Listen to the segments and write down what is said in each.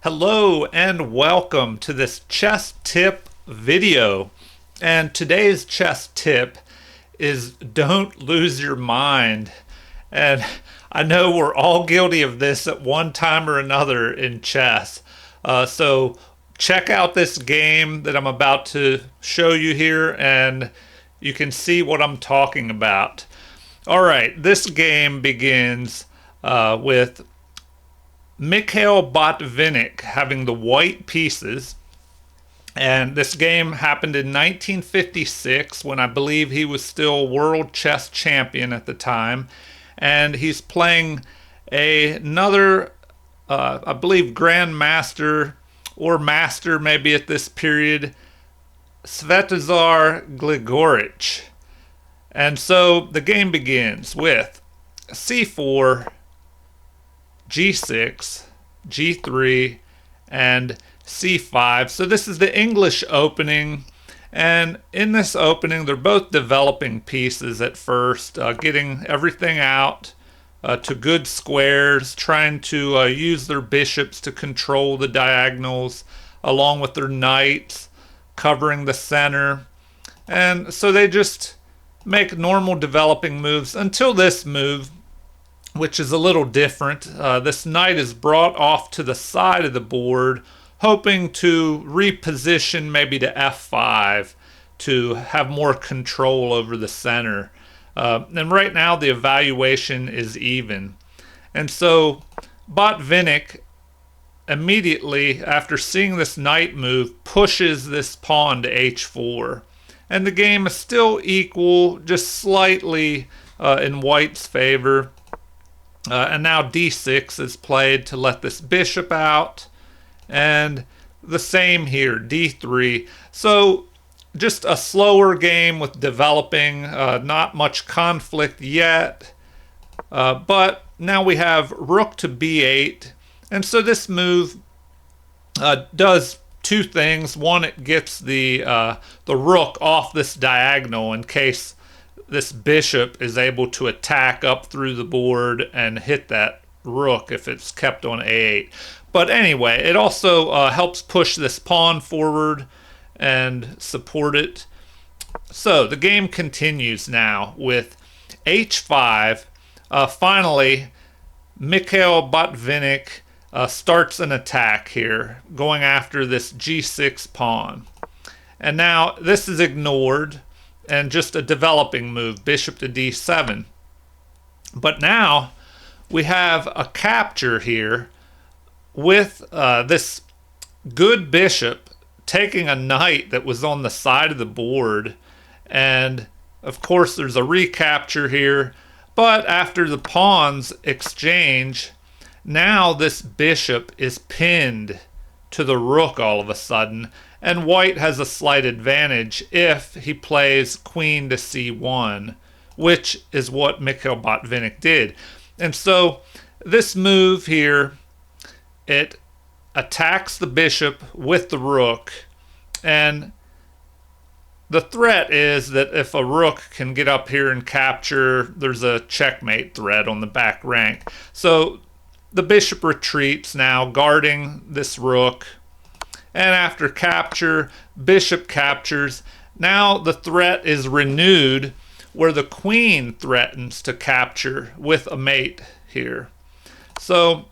Hello and welcome to this chess tip video. And today's chess tip is don't lose your mind. And I know we're all guilty of this at one time or another in chess. So check out this game that I'm about to show you here and you can see what I'm talking about. All right, this game begins with Mikhail Botvinnik having the white pieces. And this game happened in 1956 when I believe he was still world chess champion at the time. And he's playing another, I believe, grandmaster or master maybe at this period, Svetozar Gligorich. And so the game begins with c4, g6, g3, and c5. So this is the English opening. And in this opening, they're both developing pieces at first, getting everything out to good squares, trying to use their bishops to control the diagonals, along with their knights, covering the center. And so they just make normal developing moves until this move, which is a little different. This knight is brought off to the side of the board, hoping to reposition maybe to f5 to have more control over the center. And right now the evaluation is even. And so Botvinnik immediately, after seeing this knight move, pushes this pawn to h4. And the game is still equal, just slightly in white's favor. And now d6 is played to let this bishop out. And the same here, d3. So just a slower game with developing, not much conflict yet. But now we have rook to b8. And so this move does two things. One, it gets the rook off this diagonal in case this bishop is able to attack up through the board and hit that rook if it's kept on a8. But anyway, it also helps push this pawn forward and support it. So the game continues now with h5. Finally, Mikhail Botvinnik starts an attack here, going after this g6 pawn. And now this is ignored and just a developing move, bishop to d7. But now we have a capture here with this good bishop taking a knight that was on the side of the board. And of course there's a recapture here. But after the pawns exchange, now this bishop is pinned to the rook all of a sudden, and white has a slight advantage if he plays queen to c1, which is what Mikhail Botvinnik did. And so this move here, it attacks the bishop with the rook, and the threat is that if a rook can get up here and capture, there's a checkmate threat on the back rank. So the bishop retreats now, guarding this rook. And after capture, bishop captures. Now the threat is renewed where the queen threatens to capture with a mate here. So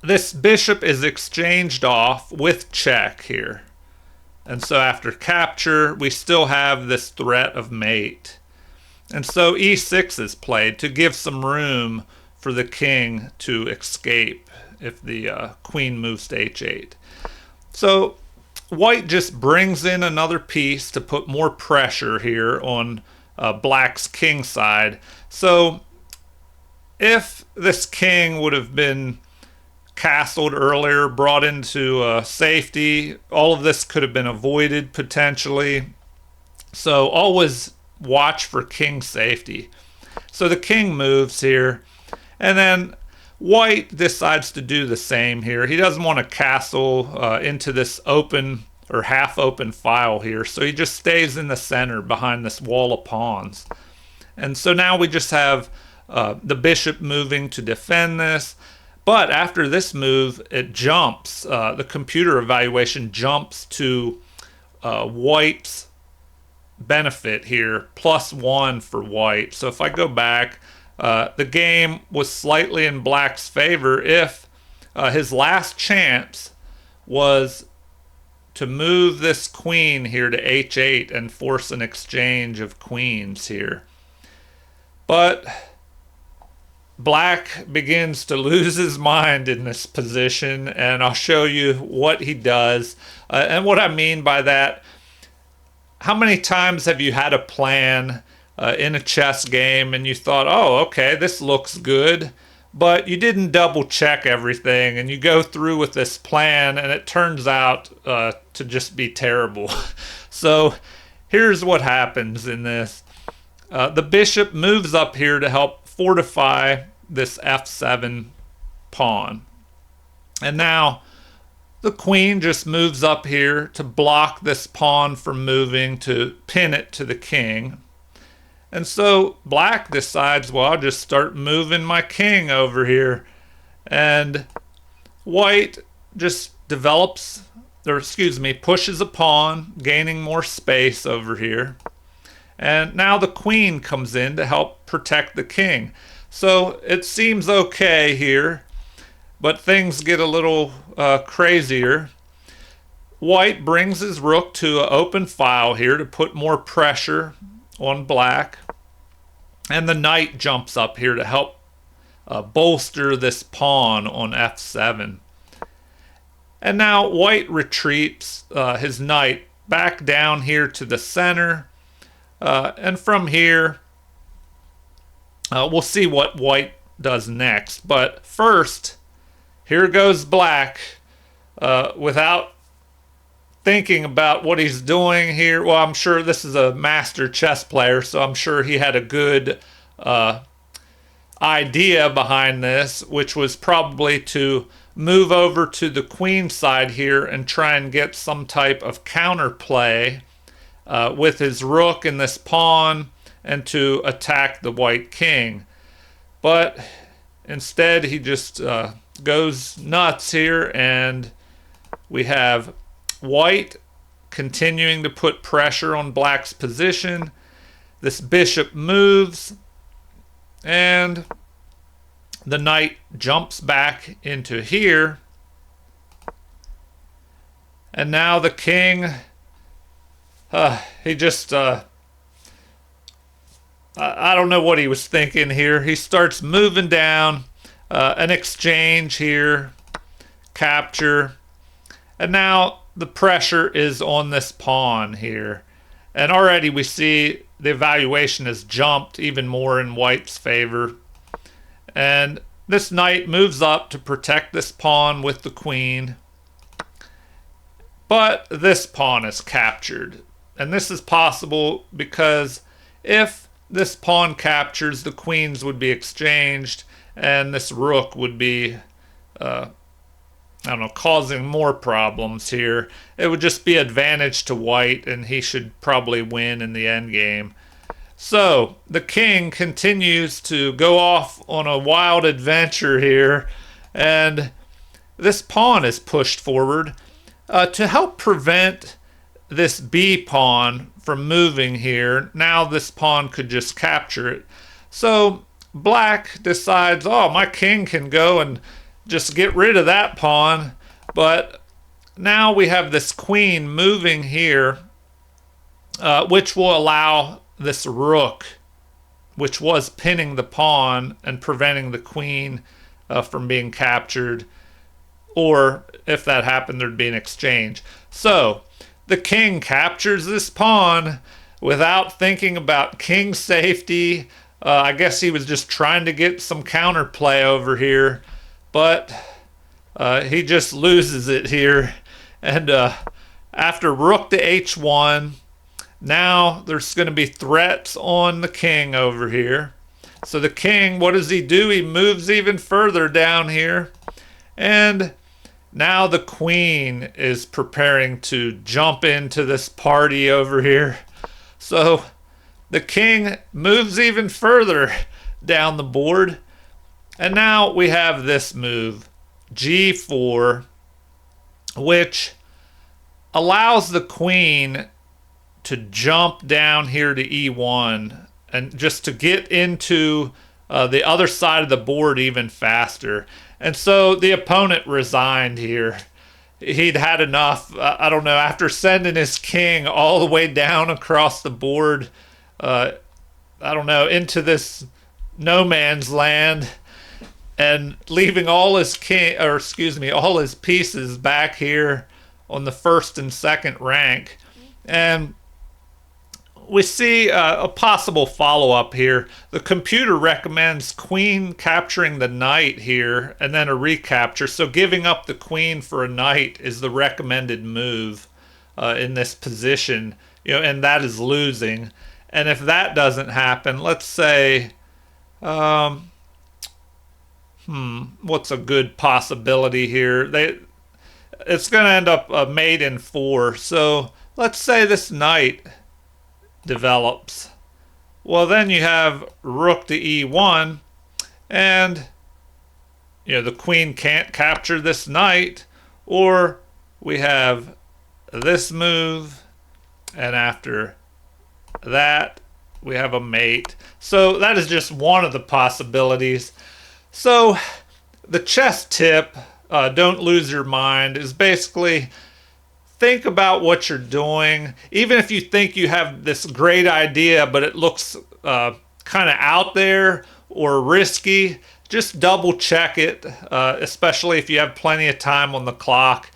this bishop is exchanged off with check here. And so after capture, we still have this threat of mate. And so e6 is played to give some room for the king to escape if the queen moves to h8. So white just brings in another piece to put more pressure here on black's king side. So if this king would have been castled earlier, brought into safety, all of this could have been avoided potentially. So always watch for king safety. So the king moves here, and then white decides to do the same here. He doesn't want to castle into this open or half open file here, so he just stays in the center behind this wall of pawns. And so now we just have the bishop moving to defend this. But after this move, it jumps. The computer evaluation jumps to white's benefit here, +1 for white. So if I go back, the game was slightly in black's favor if his last chance was to move this queen here to h8 and force an exchange of queens here. But black begins to lose his mind in this position, and I'll show you what he does. And what I mean by that, how many times have you had a plan in a chess game and you thought, oh, okay, this looks good, but you didn't double check everything and you go through with this plan and it turns out to just be terrible. So here's what happens in this. The bishop moves up here to help fortify this f7 pawn. And now the queen just moves up here to block this pawn from moving, to pin it to the king. And so black decides, well, I'll just start moving my king over here. And white just pushes a pawn, gaining more space over here. And now the queen comes in to help protect the king. So it seems okay here, but things get a little crazier. White brings his rook to an open file here to put more pressure on black. And the knight jumps up here to help bolster this pawn on f7. And now white retreats his knight back down here to the center. And from here, we'll see what white does next. But first, here goes black without thinking about what he's doing here. Well, I'm sure this is a master chess player, so I'm sure he had a good idea behind this, which was probably to move over to the queen side here and try and get some type of counterplay with his rook and this pawn and to attack the white king. But instead, he just goes nuts here, and we have white continuing to put pressure on black's position. This bishop moves, and the knight jumps back into here. And now the king, he just, I don't know what he was thinking here. He starts moving down, an exchange here, capture. And now the pressure is on this pawn here. And already we see the evaluation has jumped even more in white's favor. And this knight moves up to protect this pawn with the queen. But this pawn is captured. And this is possible because if this pawn captures, the queens would be exchanged and this rook would be causing more problems here. It would just be advantage to white, and he should probably win in the endgame. So the king continues to go off on a wild adventure here, and this pawn is pushed forward to help prevent this b pawn from moving here. Now this pawn could just capture it. So black decides, oh, my king can go and just get rid of that pawn. But now we have this queen moving here, which will allow this rook, which was pinning the pawn and preventing the queen from being captured. Or if that happened, there'd be an exchange. So the king captures this pawn without thinking about king safety. I guess he was just trying to get some counterplay over here. But he just loses it here. And after rook to h1, now there's going to be threats on the king over here. So the king, what does he do? He moves even further down here. And now the queen is preparing to jump into this party over here. So the king moves even further down the board. And now we have this move, g4, which allows the queen to jump down here to e1 and just to get into the other side of the board even faster. And so the opponent resigned here. He'd had enough. I don't know, after sending his king all the way down across the board, I don't know, into this no man's land, and leaving all his all his pieces back here on the first and second rank. And we see a possible follow-up here. The computer recommends queen capturing the knight here and then a recapture. So giving up the queen for a knight is the recommended move in this position, and that is losing. And if that doesn't happen, let's say, what's a good possibility here? It's going to end up a mate in 4. So let's say this knight develops. Well, then you have rook to e1, and the queen can't capture this knight, or we have this move, and after that we have a mate. So that is just one of the possibilities. So the chess tip, don't lose your mind, is basically think about what you're doing. Even if you think you have this great idea, but it looks kind of out there or risky, just double check it, especially if you have plenty of time on the clock.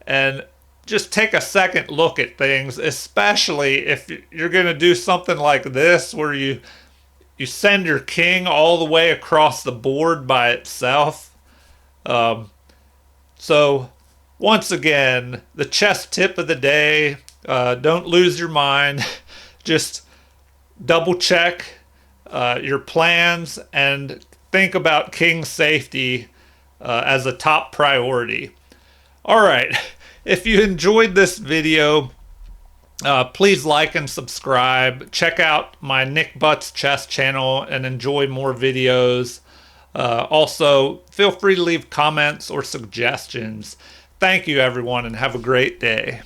And just take a second look at things, especially if you're going to do something like this where you send your king all the way across the board by itself. So once again, the chess tip of the day, don't lose your mind. Just double check your plans and think about king safety as a top priority. All right, if you enjoyed this video, please like and subscribe. Check out my Nick Butts Chess channel and enjoy more videos. Also, feel free to leave comments or suggestions. Thank you, everyone, and have a great day.